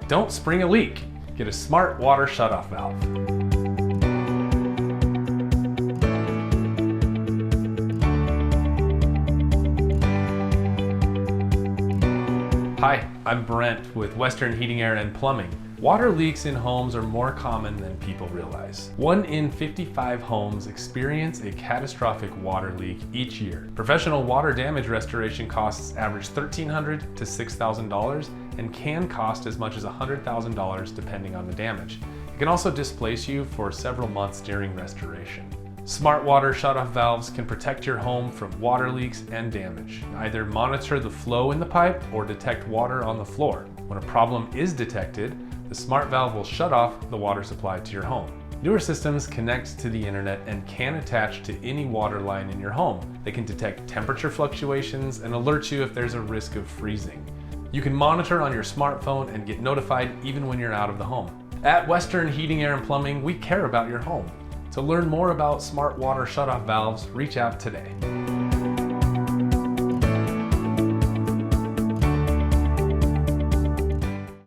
Don't spring a leak. Get a smart water shutoff valve. Hi, I'm Brent with Western Heating+Air+Plumbing. Water leaks in homes are more common than people realize. 1 in 55 homes experience a catastrophic water leak each year. Professional water damage restoration costs average $1,300 to $6,000 and can cost as much as $100,000 depending on the damage. It can also displace you for several months during restoration. Smart water shutoff valves can protect your home from water leaks and damage. Either monitor the flow in the pipe or detect water on the floor. When a problem is detected, the smart valve will shut off the water supply to your home. Newer systems connect to the internet and can attach to any water line in your home. They can detect temperature fluctuations and alert you if there's a risk of freezing. You can monitor on your smartphone and get notified even when you're out of the home. At Western Heating+Air+Plumbing, we care about your home. To learn more about smart water shutoff valves, reach out today.